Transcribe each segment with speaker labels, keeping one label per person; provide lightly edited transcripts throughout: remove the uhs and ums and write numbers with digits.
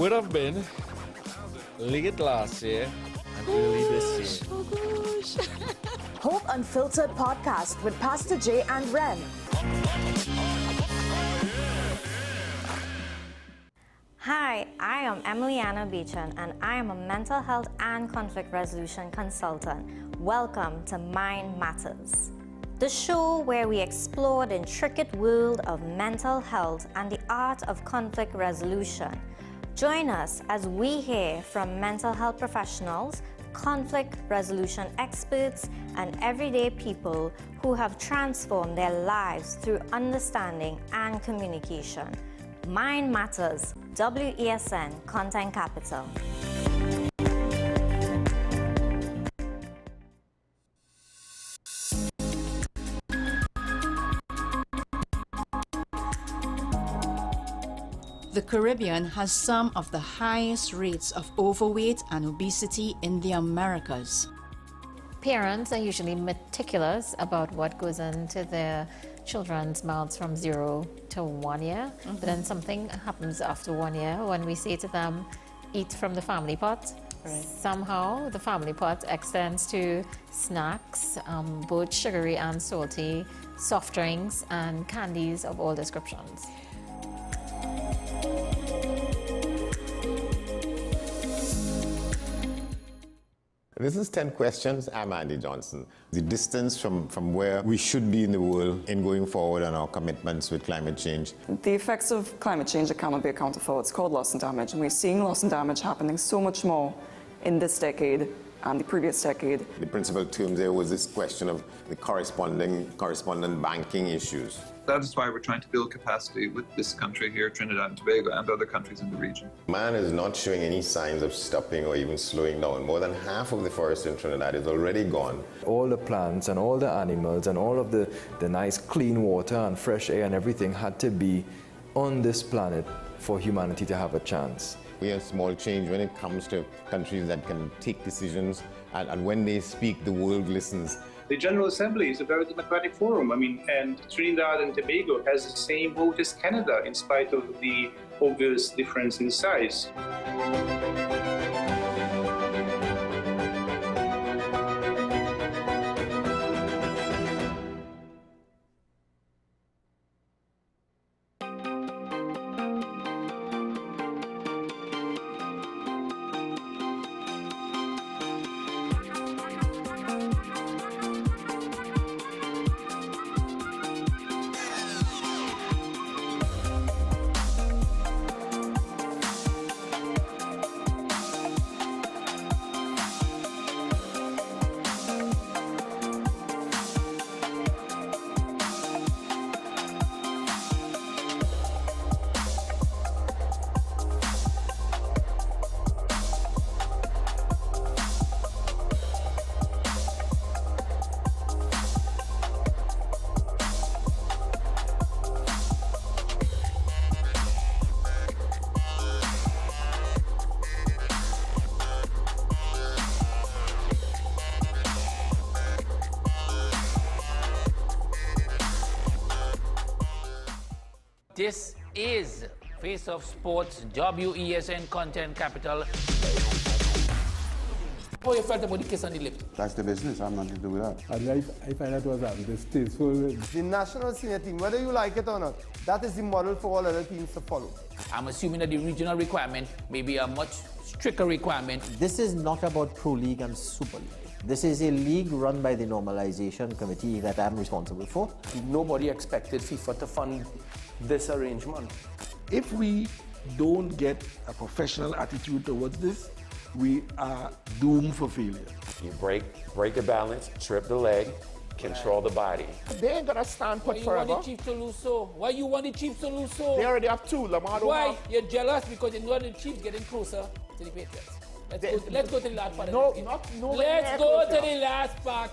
Speaker 1: would have been late last year and early this year.
Speaker 2: Hope Unfiltered podcast with Pastor Jay and Ren.
Speaker 3: Hi, I am Emiliana Beechan and I am a mental health and conflict resolution consultant. Welcome to Mind Matters, the show where we explore the intricate world of mental health and the art of conflict resolution. Join us as we hear from mental health professionals, conflict resolution experts, and everyday people who have transformed their lives through understanding and communication. Mind Matters, WESN Content Capital.
Speaker 4: The Caribbean has some of the highest rates of overweight and obesity in the Americas.
Speaker 5: Parents are usually meticulous about what goes into their children's mouths from 0 to 1 year, but then something happens after 1 year when we say to them, eat from the family pot. Right. Somehow the family pot extends to snacks, both sugary and salty, soft drinks and candies of all descriptions.
Speaker 6: This is 10 Questions. I'm Andy Johnson. The distance from where we should be in the world in going forward on our commitments with climate change.
Speaker 7: The effects of climate change that cannot be accounted for, it's called loss and damage. And we're seeing loss and damage happening so much more in this decade and the previous decade.
Speaker 6: The principal term there was this question of the correspondent banking issues.
Speaker 8: That is why we're trying to build capacity with this country here, Trinidad and Tobago, and other countries in the region. Man
Speaker 6: is not showing any signs of stopping or even slowing down. More than half of the forest in Trinidad is already gone.
Speaker 9: All the plants and all the animals and all of the nice clean water and fresh air and everything had to be on this planet for humanity to have a chance.
Speaker 6: We have small change when it comes to countries that can take decisions, and when they speak, the world listens.
Speaker 10: The General Assembly is a very democratic forum. And Trinidad and Tobago has the same vote as Canada, in spite of the obvious difference in size.
Speaker 11: This is Face of Sports, WESN Content Capital. How you felt about the kiss on the lip?
Speaker 12: That's the business. I'm nothing to do with that.
Speaker 13: I find that was distasteful.
Speaker 14: The national senior team, whether you like it or not, that is the model for all other teams to follow.
Speaker 11: I'm assuming that the regional requirement may be a much stricter requirement.
Speaker 15: This is not about Pro League and Super League. This is a league run by the Normalization Committee that I'm responsible for.
Speaker 13: Nobody expected FIFA to fund this arrangement.
Speaker 12: If we don't get a professional attitude towards this, we are doomed for failure.
Speaker 16: You break the balance, trip the leg, control the body.
Speaker 14: They ain't gonna stand put forever.
Speaker 11: Why you want the Chiefs to lose so? Why you want the Chiefs to lose so?
Speaker 14: They already have two. Lamar
Speaker 11: Why?
Speaker 14: have...
Speaker 11: You're jealous because you know the Chiefs getting closer to the Patriots. Let's go to the last part.
Speaker 14: No,
Speaker 11: let's go to the last part.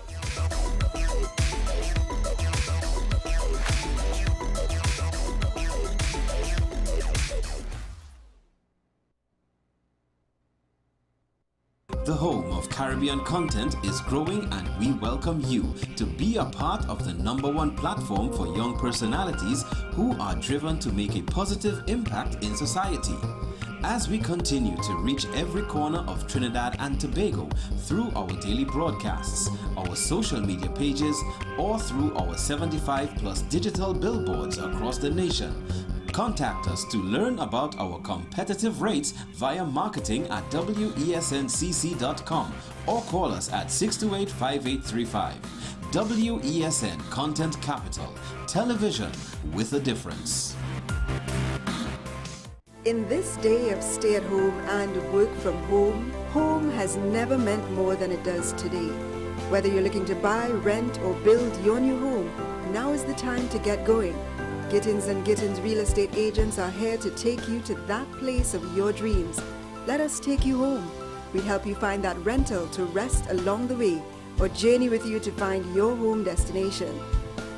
Speaker 17: The home of Caribbean content is growing, and we welcome you to be a part of the #1 platform for young personalities who are driven to make a positive impact in society. as we continue to reach every corner of Trinidad and Tobago through our daily broadcasts, our social media pages, or through our 75+ digital billboards across the nation. Contact us to learn about our competitive rates via marketing at wesncc.com or call us at 628-5835. WESN Content Capital, television with a difference.
Speaker 18: In this day of stay at home and work from home, home has never meant more than it does today. Whether you're looking to buy, rent, or build your new home, now is the time to get going. Gittins & Gittins real estate agents are here to take you to that place of your dreams. Let us take you home. We help you find that rental to rest along the way or journey with you to find your home destination.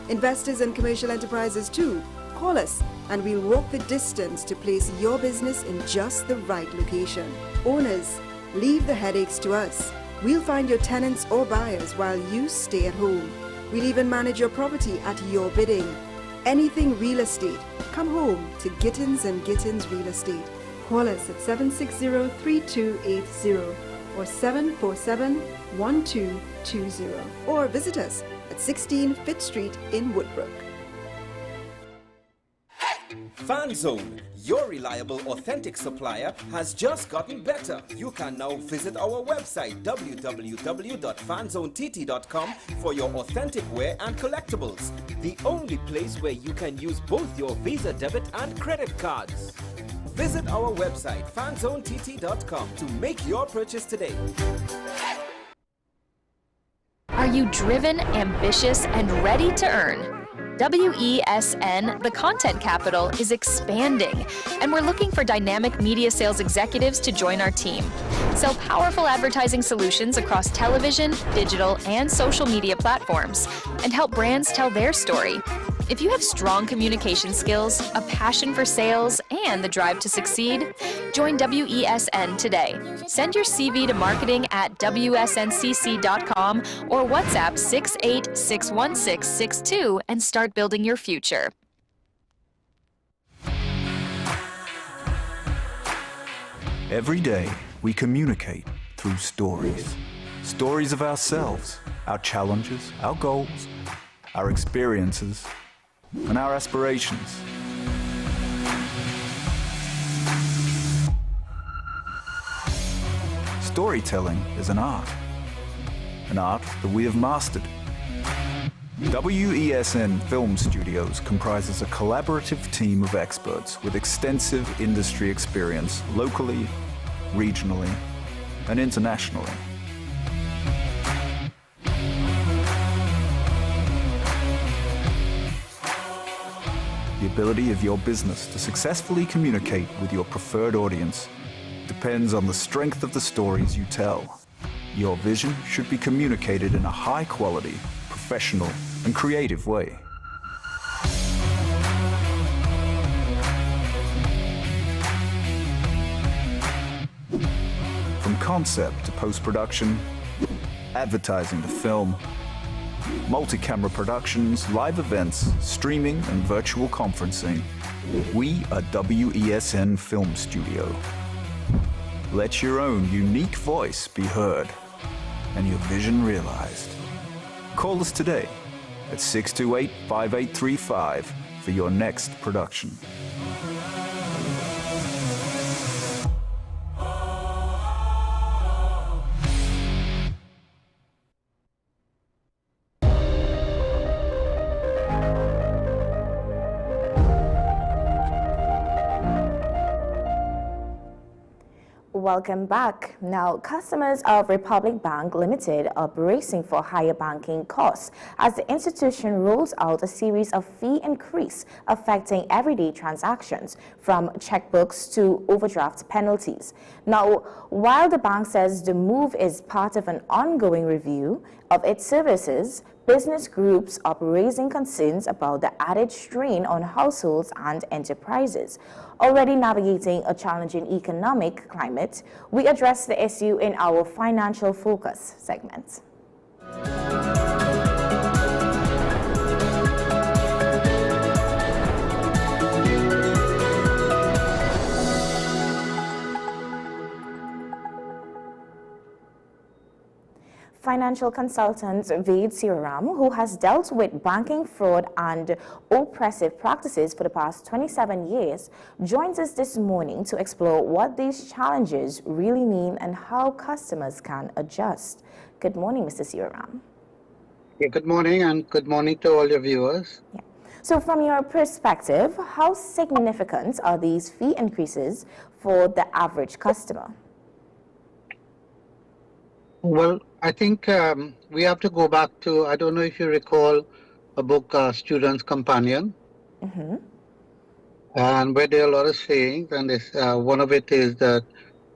Speaker 18: Investors and commercial enterprises too, call us and we'll walk the distance to place your business in just the right location. Owners, leave the headaches to us. We'll find your tenants or buyers while you stay at home. We'll even manage your property at your bidding. Anything real estate, come home to Gittins & Gittins Real Estate. Call us at 760-3280 or 747-1220 or visit us at 16 Fifth Street in Woodbrook.
Speaker 19: FanZone, your reliable, authentic supplier, has just gotten better. You can now visit our website www.fanzonett.com for your authentic wear and collectibles. The only place where you can use both your Visa debit and credit cards. Visit our website fanzonett.com to make your purchase today.
Speaker 20: Are you driven, ambitious, and ready to earn? WESN, the content capital, is expanding, and we're looking for dynamic media sales executives to join our team. Sell powerful advertising solutions across television, digital, and social media platforms, and help brands tell their story. If you have strong communication skills, a passion for sales, and the drive to succeed, join WESN today. Send your CV to marketing@wesncc.com or WhatsApp 68-61662 and start building your future.
Speaker 21: Every day, we communicate through stories. Stories of ourselves, our challenges, our goals, our experiences, and our aspirations. Storytelling is an art that we have mastered. WESN Film Studios comprises a collaborative team of experts with extensive industry experience locally, regionally, and internationally. The ability of your business to successfully communicate with your preferred audience depends on the strength of the stories you tell. Your vision should be communicated in a high-quality, professional, and creative way. From concept to post-production, advertising to film, multi-camera productions, live events, streaming, and virtual conferencing, we are WESN Film Studio. Let your own unique voice be heard and your vision realized. Call us today at 628-5835 for your next production.
Speaker 2: Welcome back. Now, customers of Republic Bank Limited are bracing for higher banking costs as the institution rolls out a series of fee increase affecting everyday transactions, from checkbooks to overdraft penalties. Now, while the bank says the move is part of an ongoing review of its services, business groups are raising concerns about the added strain on households and enterprises. Already navigating a challenging economic climate, we address the issue in our Financial Focus segment. Financial consultant Ved Siraram, who has dealt with banking fraud and oppressive practices for the past 27 years, joins us this morning to explore what these challenges really mean and how customers can adjust. Good morning, Mr. Siraram.
Speaker 1: Yeah, good morning, and good morning to all your viewers.
Speaker 2: Yeah. So from your perspective, how significant are these fee increases for the average customer?
Speaker 1: Well, I think we have to go back to, I don't know if you recall a book, Student's Companion, and where there are a lot of sayings, and this, one of it is that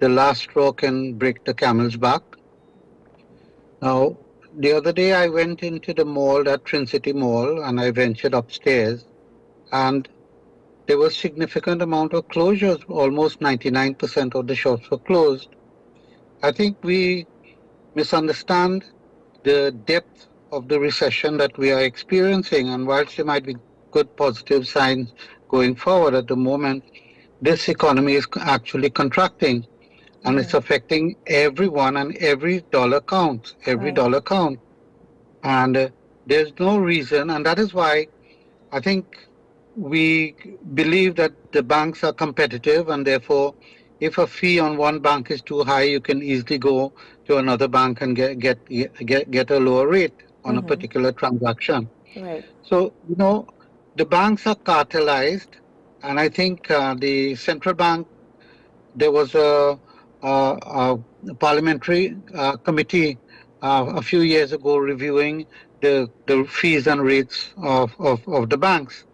Speaker 1: the last straw can break the camel's back. Now, the other day I went into the mall, that Trin City Mall, and I ventured upstairs, and there was significant amount of closures. Almost 99% of the shops were closed. I think we misunderstand the depth of the recession that we are experiencing, and whilst there might be good positive signs going forward at the moment, this economy is actually contracting, and it's affecting everyone, and every dollar counts. Every dollar counts. And there's no reason, and that is why I think we believe that the banks are competitive, and therefore if a fee on one bank is too high, you can easily go to another bank and get a lower rate on a particular transaction.
Speaker 2: Right.
Speaker 1: So, you know, the banks are cartelized, and I think the central bank, there was a parliamentary committee a few years ago reviewing the fees and rates of the banks.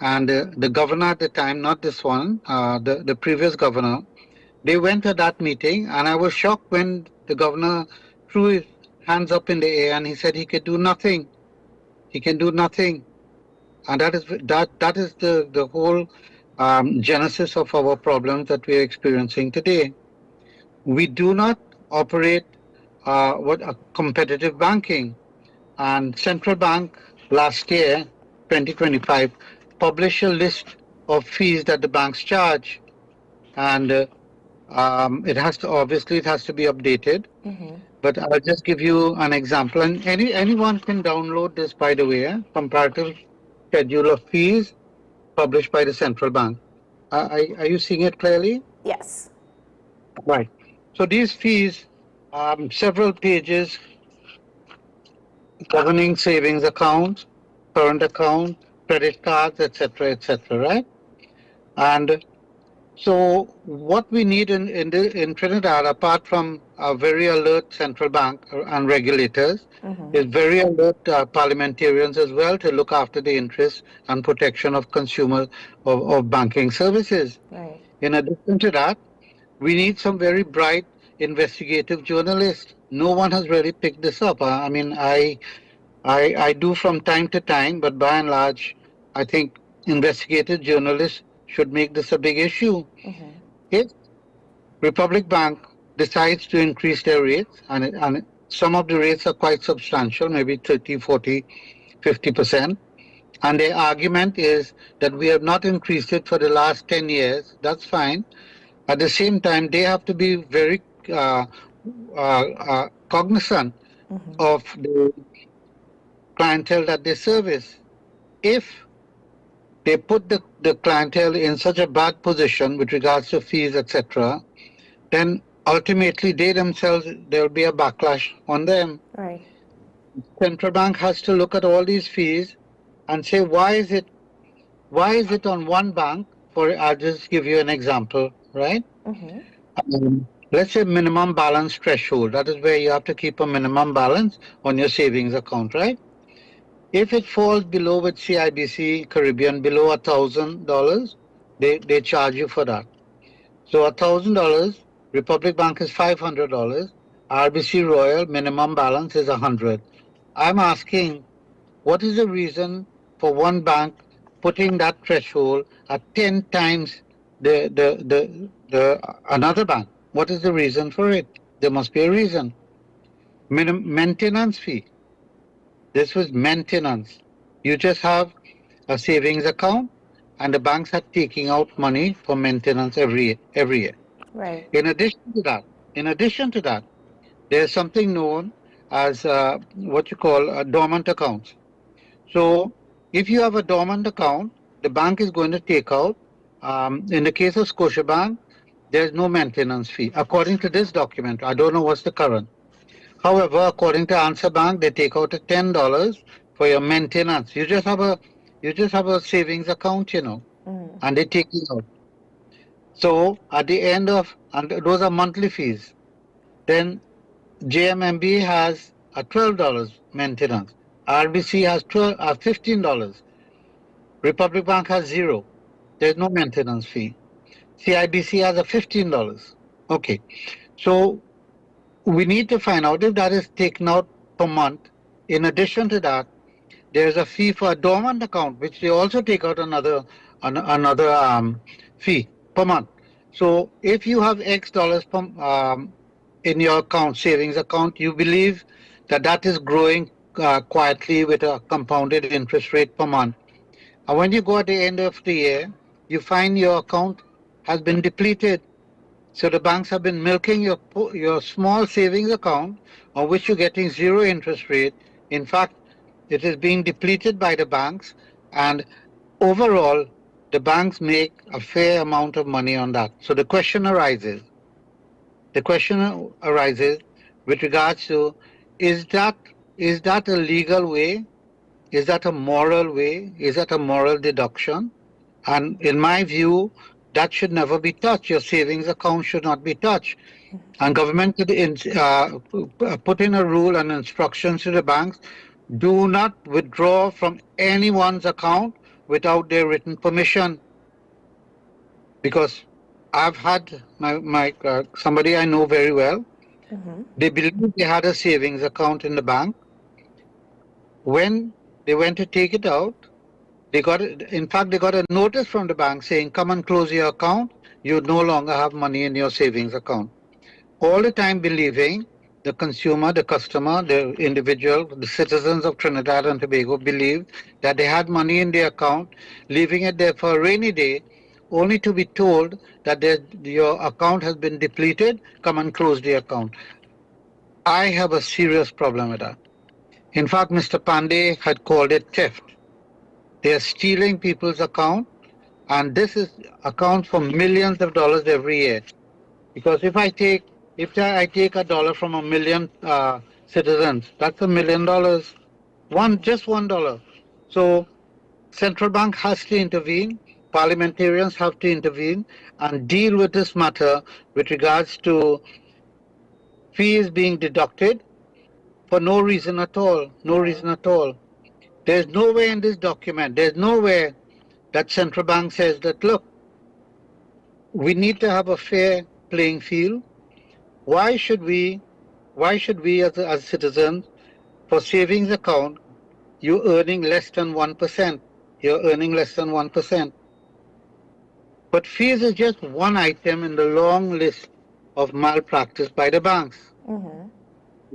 Speaker 1: And the governor at the time, not this one, the previous governor, they went to that meeting, and I was shocked when the governor threw his hands up in the air and he said he could do nothing. He can do nothing. And that is the whole genesis of our problems that we are experiencing today. We do not operate competitive banking. And Central Bank last year, 2025, published a list of fees that the banks charge, and it has to be updated. But I'll just give you an example, and anyone can download this, by the way, comparative schedule of fees published by the central bank. Are you seeing it clearly?
Speaker 2: Yes.
Speaker 1: Right. So these fees, several pages governing savings accounts, current account, credit cards, etc., right? And so what we need in Trinidad, apart from a very alert central bank and regulators, is very alert parliamentarians as well to look after the interests and protection of consumers of banking services.
Speaker 2: Right.
Speaker 1: In addition to that, we need some very bright investigative journalists. No one has really picked this up. I mean, I do from time to time, but by and large, I think investigative journalists should make this a big issue. If Republic Bank decides to increase their rates, and some of the rates are quite substantial, maybe 30, 40, 50%, and their argument is that we have not increased it for the last 10 years, that's fine. At the same time, they have to be very cognizant of the clientele that they service. If they put the clientele in such a bad position with regards to fees, etc., then ultimately they themselves, there will be a backlash on them.
Speaker 2: Right.
Speaker 1: Central bank has to look at all these fees and say, why is it on one bank? I'll just give you an example, right? Let's say minimum balance threshold. That is where you have to keep a minimum balance on your savings account, right? If it falls below with CIBC Caribbean, below $1,000, they charge you for that. So $1,000, Republic Bank is $500, RBC Royal minimum balance is $100. I'm asking, what is the reason for one bank putting that threshold at 10 times the another bank? What is the reason for it? There must be a reason. Maintenance fee. This was maintenance. You just have a savings account, and the banks are taking out money for maintenance every year.
Speaker 2: Right.
Speaker 1: In addition to that, there's something known as what you call dormant accounts. So if you have a dormant account, the bank is going to take out, in the case of Scotiabank, there's no maintenance fee. According to this document, I don't know what's the current. However, according to Answer Bank, they take out a $10 for your maintenance. You just have a savings account, and they take it out. So at the end of, and those are monthly fees. Then JMMB has a $12 maintenance. RBC has $15. Republic Bank has $0. There's no maintenance fee. CIBC has a $15. Okay. So we need to find out if that is taken out per month. In addition to that, there's a fee for a dormant account, which they also take out another fee per month. So if you have X dollars in your account, savings account, you believe that is growing quietly with a compounded interest rate per month. And when you go at the end of the year, you find your account has been depleted. So the banks have been milking your small savings account, on which you're getting 0 interest rate. In fact, it is being depleted by the banks, and overall, the banks make a fair amount of money on that. So the question arises with regards to, is that a legal way? Is that a moral way? Is that a moral deduction? And in my view, that should never be touched. Your savings account should not be touched. And government could put in a rule and instructions to the banks: do not withdraw from anyone's account without their written permission. Because I've had somebody I know very well. They believed they had a savings account in the bank. When they went to take it out, they got a notice from the bank saying, come and close your account. You no longer have money in your savings account. All the time believing the consumer, the customer, the individual, the citizens of Trinidad and Tobago believed that they had money in their account, leaving it there for a rainy day, only to be told that your account has been depleted, come and close the account. I have a serious problem with that. In fact, Mr. Pandey had called it theft. They are stealing people's account, and this is accounts for millions of dollars every year. Because if I take $1 from 1 million citizens, that's $1 million. Just $1. So central bank has to intervene. Parliamentarians have to intervene and deal with this matter with regards to fees being deducted for no reason at all. No reason at all. There's nowhere in this document, there's nowhere that central bank says that, look, we need to have a fair playing field. Why should we as citizens, for savings account, you're earning less than 1%. You're earning less than 1%. But fees is just one item in the long list of malpractice by the banks.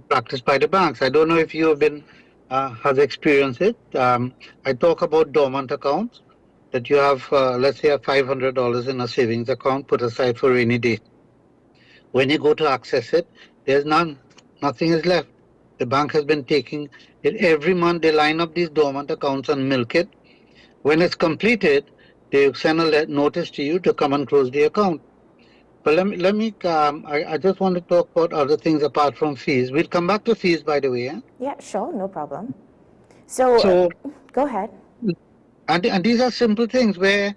Speaker 1: Practiced by the banks. I don't know if you have been has experienced it. I talk about dormant accounts, that you have, let's say, $500 in a savings account put aside for rainy day. When you go to access it, there's nothing is left. The bank has been taking it every month. They line up these dormant accounts and milk it. When it's completed, they send a notice to you to come and close the account. But I just want to talk about other things apart from fees. We'll come back to fees, by the way. Eh?
Speaker 2: Yeah, sure, no problem. So go ahead.
Speaker 1: And these are simple things where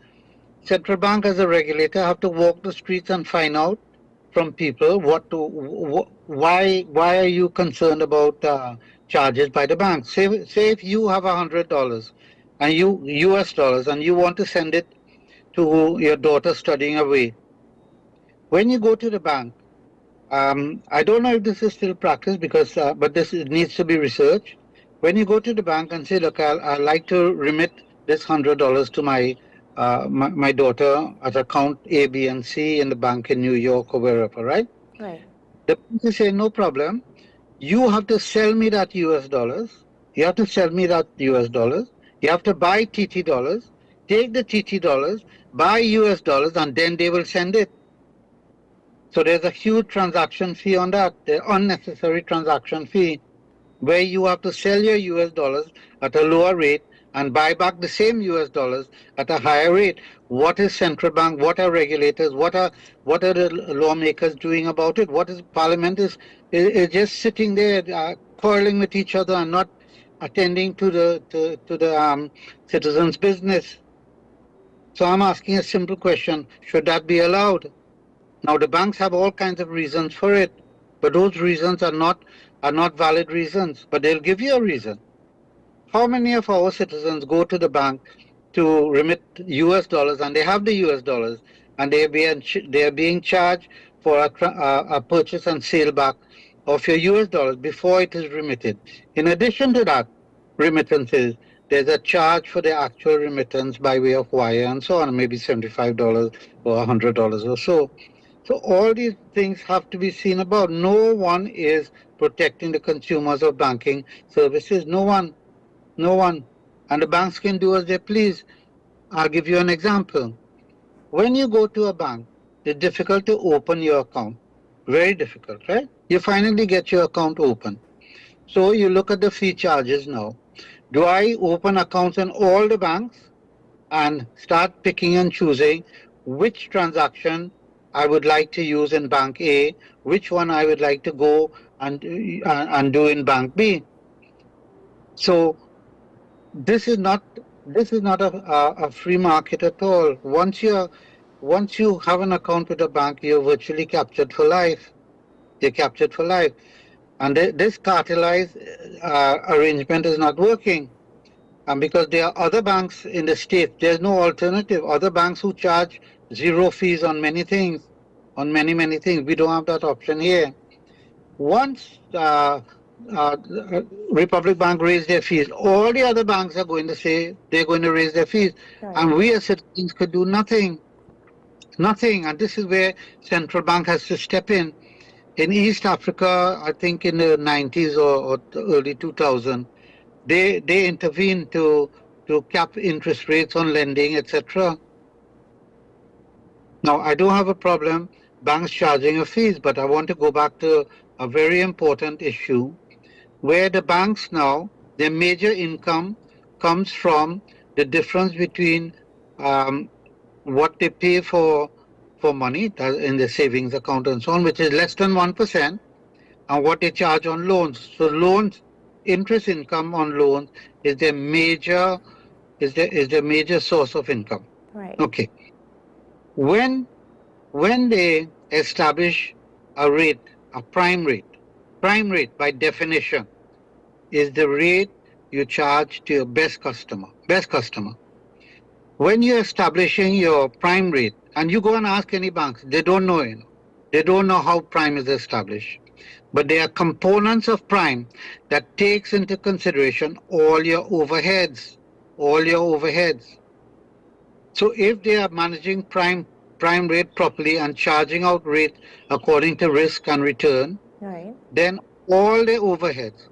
Speaker 1: central bank as a regulator have to walk the streets and find out from people why are you concerned about charges by the bank. Say if you have $100 and US dollars, and you want to send it to your daughter studying away. When you go to the bank, I don't know if this is still practiced, because but this needs to be researched. When you go to the bank and say, look, I'd like to remit this $100 to my daughter at account A, B, and C in the bank in New York or wherever, right?
Speaker 2: Right.
Speaker 1: The bank say, no problem. You have to sell me that US dollars. You have to sell me that US dollars. You have to buy TT dollars, take the TT dollars, buy US dollars, and then they will send it. So there's a huge transaction fee on that, the unnecessary transaction fee. where you have to sell your US dollars at a lower rate and buy back the same US dollars at a higher rate. What is central bank? What are regulators? What are the lawmakers doing about it? What is Parliament is just sitting there quarreling with each other and not attending to the citizens' business. So I'm asking a simple question: should that be allowed? Now the banks have all kinds of reasons for it, but those reasons are not valid reasons. But they'll give you a reason. How many of our citizens go to the bank to remit US dollars and they have the US dollars and they are being charged for a purchase and sale back of your US dollars before it is remitted? In addition to that, remittances, there's a charge for the actual remittance by way of wire and so on, maybe $75 or $100 or so. So all these things have to be seen about. No one is protecting the consumers of banking services. No one. And the banks can do as they please. I'll give you an example. When you go to a bank, it's difficult to open your account. Very difficult, right? You finally get your account open. So you look at the fee charges now. Do I open accounts in all the banks and start picking and choosing which transaction I would like to use in Bank A, which one I would like to go and do in Bank B? So this is not a free market at all. Once you have an account with a bank, you're virtually captured for life. You're captured for life, and this cartelized arrangement is not working. And because there are other banks in the state, there's no alternative. Other banks who charge zero fees on many things, on many things. We don't have that option here. Once Republic Bank raised their fees, all the other banks are going to say they're going to raise their fees, and we as citizens could do nothing. And this is where central bank has to step in. In East Africa, I think in the 90s or early 2000, they intervened to cap interest rates on lending, etc. Now, I don't have a problem banks charging a fees, but I want to go back to a very important issue where the banks now, their major income comes from the difference between what they pay for money in the savings account and so on, which is less than 1%, and what they charge on loans. So loans, interest income on loans is their major source of income.
Speaker 2: Right.
Speaker 1: Okay. When they establish a rate, a prime rate by definition is the rate you charge to your best customer. When you're establishing your prime rate, and you go and ask any banks, they don't know, they don't know how prime is established. But there are components of prime that takes into consideration all your overheads. So if they are managing prime rate properly and charging out rate according to risk and return, then all their overheads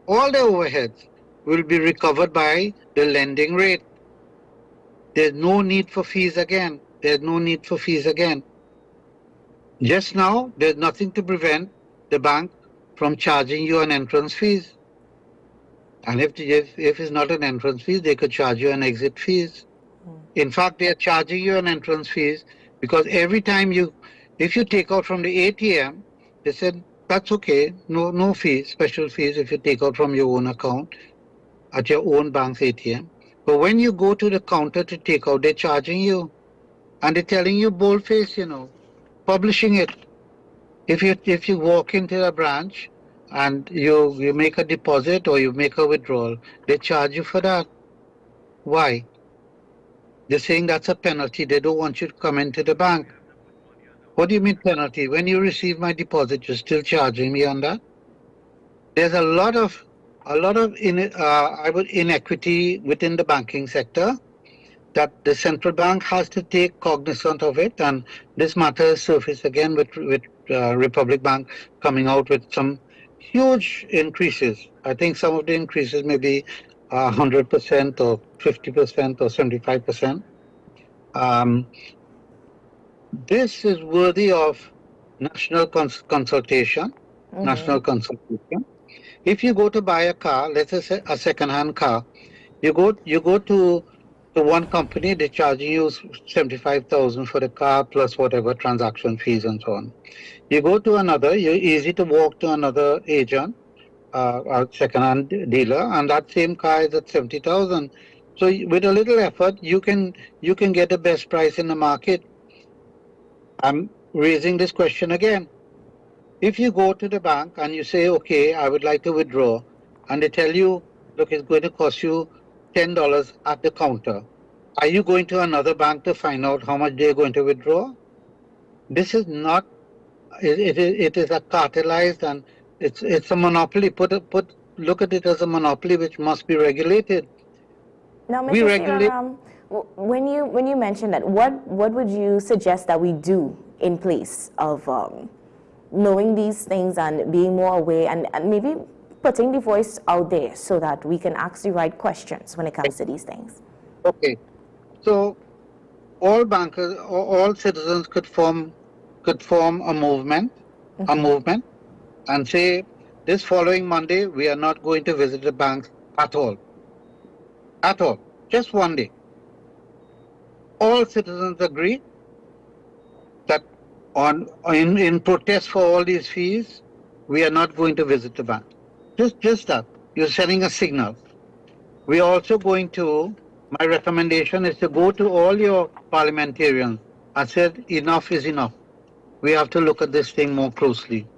Speaker 1: will be recovered by the lending rate. There's no need for fees again. Just now, there's nothing to prevent the bank from charging you an entrance fees. And if it's not an entrance fees, they could charge you an exit fees. In fact, they are charging you an entrance fees because every time if you take out from the ATM, they said, that's okay, no fees, special fees if you take out from your own account at your own bank's ATM. But when you go to the counter to take out, they're charging you. And they're telling you boldface, publishing it. If you walk into a branch and you make a deposit or you make a withdrawal, they charge you for that. Why? They're saying that's a penalty. They don't want you to come into the bank. What do you mean penalty? When you receive my deposit, you're still charging me on that? There's a lot of inequity within the banking sector that the central bank has to take cognizance of it, and this matter is surfaced again with Republic Bank coming out with some huge increases. I think some of the increases may be 100% or 50% or 75%. This is worthy of national consultation. If you go to buy a car, let's say a second-hand car, you go to one company, they're charging you 75,000 for the car plus whatever transaction fees and so on. You go to another, you're easy to walk to another agent, a second-hand dealer, and that same car is at 70,000. So with a little effort, you can get the best price in the market. I'm raising this question again. If you go to the bank and you say, okay, I would like to withdraw, and they tell you, look, it's going to cost you $10 at the counter, are you going to another bank to find out how much they're going to withdraw? This is not, it is a cartelized, and it's a monopoly. Look at it as a monopoly which must be regulated.
Speaker 2: Now,
Speaker 1: We
Speaker 2: Mr.
Speaker 1: regulate.
Speaker 2: Sriram, when you mention that, what would you suggest that we do in place of knowing these things and being more aware and maybe putting the voice out there so that we can ask the right questions when it comes to these things?
Speaker 1: Okay, so all bankers, all citizens could form a movement, and say, this following Monday we are not going to visit the banks at all, just one day. All citizens agree that in protest for all these fees, we are not going to visit the bank. Just that. You're sending a signal. We are also going to, my recommendation is to go to all your parliamentarians and said, enough is enough. We have to look at this thing more closely.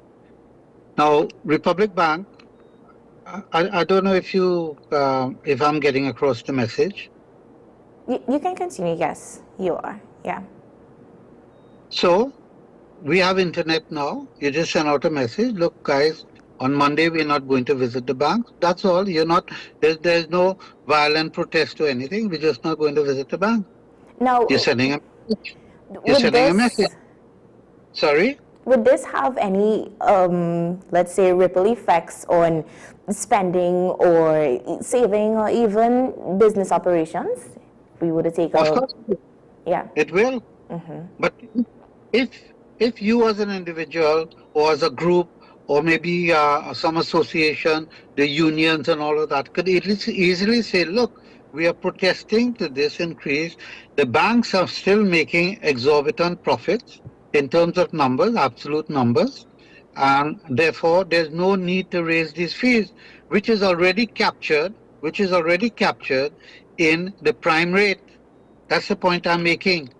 Speaker 1: Now, Republic Bank, I don't know if I'm getting across the message.
Speaker 2: You can continue, yes, you are, yeah.
Speaker 1: So, we have internet now. You just send out a message, look guys, on Monday we're not going to visit the bank. That's all. There's no violent protest or anything. We're just not going to visit the bank.
Speaker 2: Now,
Speaker 1: you're sending a message. Sorry?
Speaker 2: Would this have any, let's say, ripple effects on spending or saving or even business operations? We would take
Speaker 1: Of course.
Speaker 2: Yeah.
Speaker 1: It will. But if you as an individual or as a group or maybe some association, the unions and all of that could easily say, look, we are protesting to this increase. The banks are still making exorbitant profits in terms of numbers, absolute numbers, and therefore there's no need to raise these fees, which is already captured in the prime rate. That's the point I'm making.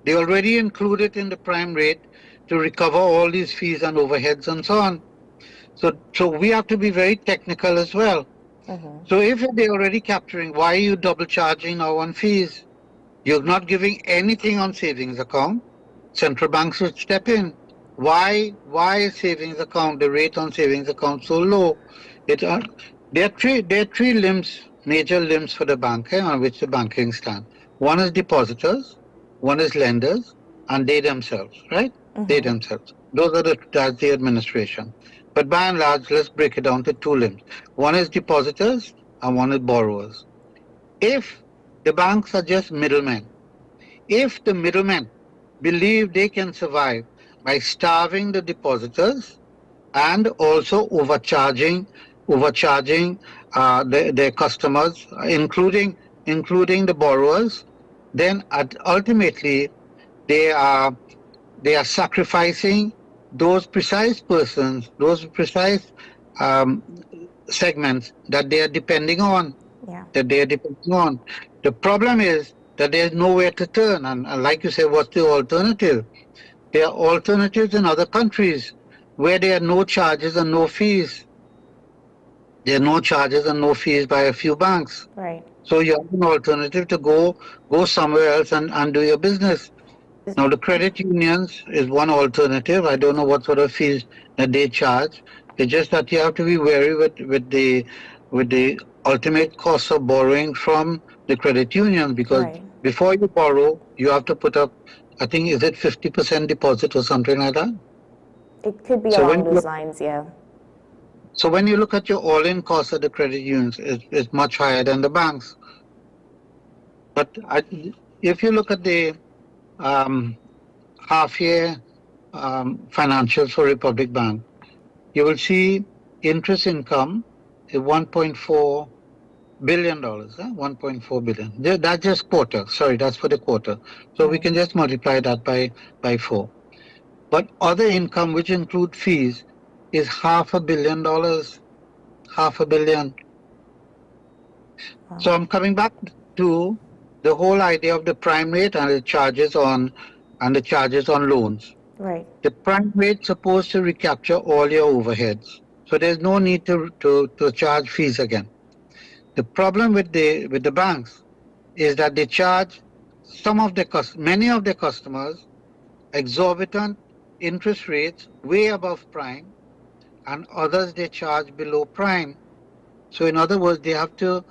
Speaker 1: They already include it in the prime rate to recover all these fees and overheads and so on. So we have to be very technical as well. So if they're already capturing, why are you double charging now on fees? You're not giving anything on savings account. Central banks should step in. Why is savings account, the rate on savings account so low? There are three limbs, major limbs for the bank on which the banking stands. One is depositors, one is lenders, and they themselves, right? They themselves. That's the administration. But by and large, let's break it down to two limbs. One is depositors and one is borrowers. If the banks are just middlemen, if the middlemen believe they can survive by starving the depositors and also overcharging their customers, including the borrowers, then ultimately they are sacrificing those precise persons, those precise segments that they are depending on. The problem is that there's nowhere to turn. And like you said, what's the alternative? There are alternatives in other countries where there are no charges and no fees. There are no charges and no fees by a few banks.
Speaker 2: Right.
Speaker 1: So you have an alternative to go somewhere else and do your business. Now the credit unions is one alternative. I don't know what sort of fees that they charge. It's just that you have to be wary with the ultimate cost of borrowing from the credit union, because before you borrow, you have to put up, I think, is it 50% deposit or something like that?
Speaker 2: It could be along those lines, yeah.
Speaker 1: So when you look at your all-in cost of the credit unions, it's much higher than the banks. But if you look at the half-year financials for Republic Bank, you will see interest income is $1.4 billion, 1.4 billion. That's just quarter. Sorry, that's for the quarter. So we can just multiply that by 4. But other income, which include fees, is $500 million. $500 million. So I'm coming back to the whole idea of the prime rate and the charges on loans.
Speaker 2: Right.
Speaker 1: The prime rate is supposed to recapture all your overheads. So there's no need to charge fees again. The problem with the banks is that they charge many of the customers exorbitant interest rates way above prime, and others they charge below prime. So in other words, they have to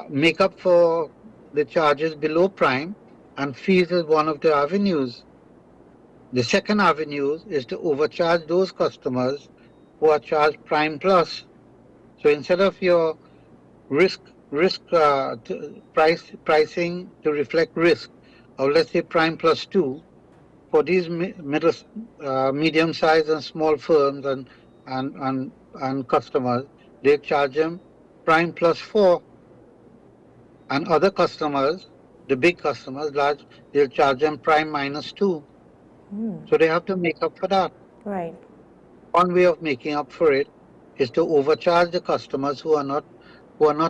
Speaker 1: make up for the charges below prime, and fees is one of the avenues. The second avenue is to overcharge those customers who are charged prime plus. So instead of your pricing to reflect risk, or let's say prime plus 2, for these medium-sized and small firms and customers, they charge them prime plus 4, and other customers, the big customers, large, they'll charge them prime minus 2. So they have to make up for that.
Speaker 2: Right.
Speaker 1: One way of making up for it is to overcharge the customers who are not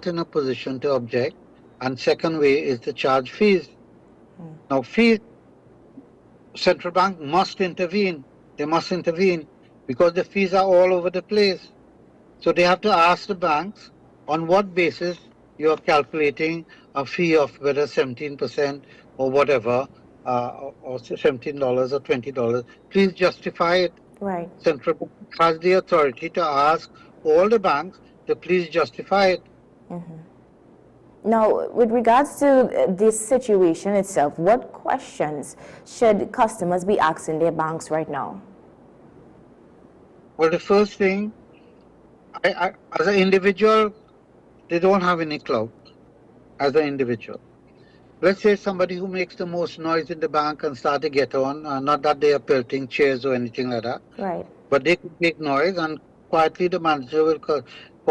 Speaker 1: in a position to object, and second way is to charge fees. Now fees, central bank must intervene. They must intervene because the fees are all over the place. So they have to ask the banks on what basis you are calculating a fee of whether 17% or whatever, or $17 or $20. Please justify it.
Speaker 2: Right.
Speaker 1: Central bank has the authority to ask all the banks to please justify it.
Speaker 2: Now, with regards to this situation itself, what questions should customers be asking their banks right now?
Speaker 1: Well, the first thing, as an individual, they don't have any clout as an individual. Let's say somebody who makes the most noise in the bank and start to get on, not that they are pelting chairs or anything like that,
Speaker 2: right?
Speaker 1: But they could make noise, and quietly the manager will call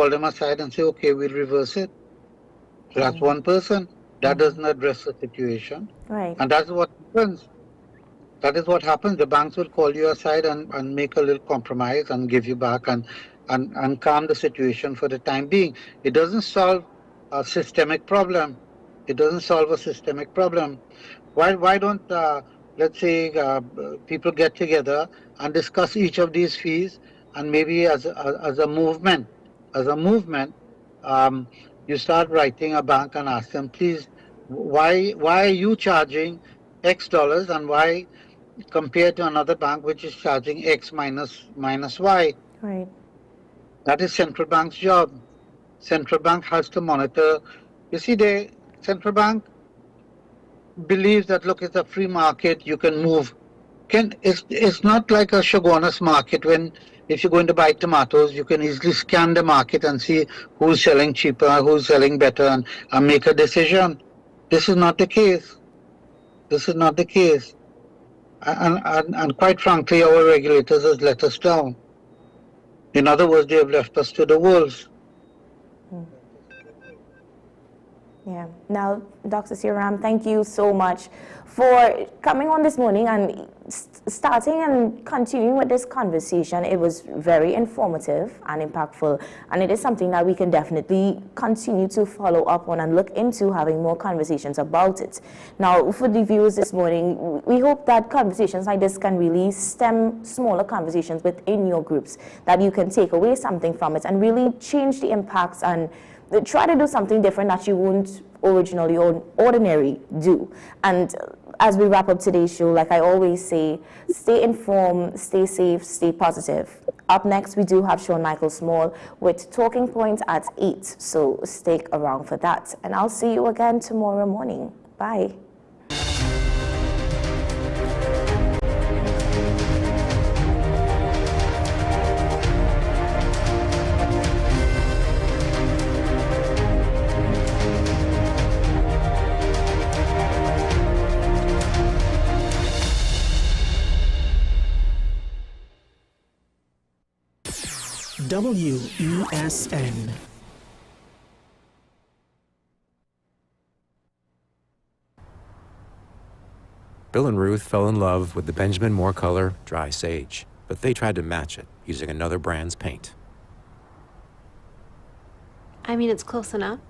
Speaker 1: them aside and say, okay, we'll reverse it. So that's one person. That doesn't address the situation.
Speaker 2: Right.
Speaker 1: And that's what happens. That is what happens. The banks will call you aside and make a little compromise and give you back and calm the situation for the time being. It doesn't solve a systemic problem. It doesn't solve a systemic problem. Why don't, let's say, people get together and discuss each of these fees, and maybe as a movement, you start writing a bank and ask them, please, why are you charging X dollars, and why compared to another bank which is charging X minus Y?
Speaker 2: Right.
Speaker 1: That is central bank's job. Central bank has to monitor. You see, the central bank believes that, look, it's a free market, you can move. It's not like a Shogunist market when if you're going to buy tomatoes, you can easily scan the market and see who's selling cheaper, who's selling better, and make a decision. This is not the case. This is not the case. And quite frankly, our regulators has let us down. In other words, they have left us to the wolves.
Speaker 2: Yeah. Now, Dr. Siram, thank you so much for coming on this morning and starting and continuing with this conversation. It was very informative and impactful, and it is something that we can definitely continue to follow up on and look into having more conversations about it. Now, for the viewers this morning, we hope that conversations like this can really stem smaller conversations within your groups, that you can take away something from it and really change the impacts and try to do something different that you wouldn't originally or ordinary do. And as we wrap up today's show, like I always say, stay informed, stay safe, stay positive. Up next, we do have Sean Michael Small with Talking Points at 8, so stick around for that. And I'll see you again tomorrow morning. Bye.
Speaker 3: WESN.
Speaker 22: Bill and Ruth fell in love with the Benjamin Moore color Dry Sage, but they tried to match it using another brand's paint.
Speaker 23: I mean, it's close enough.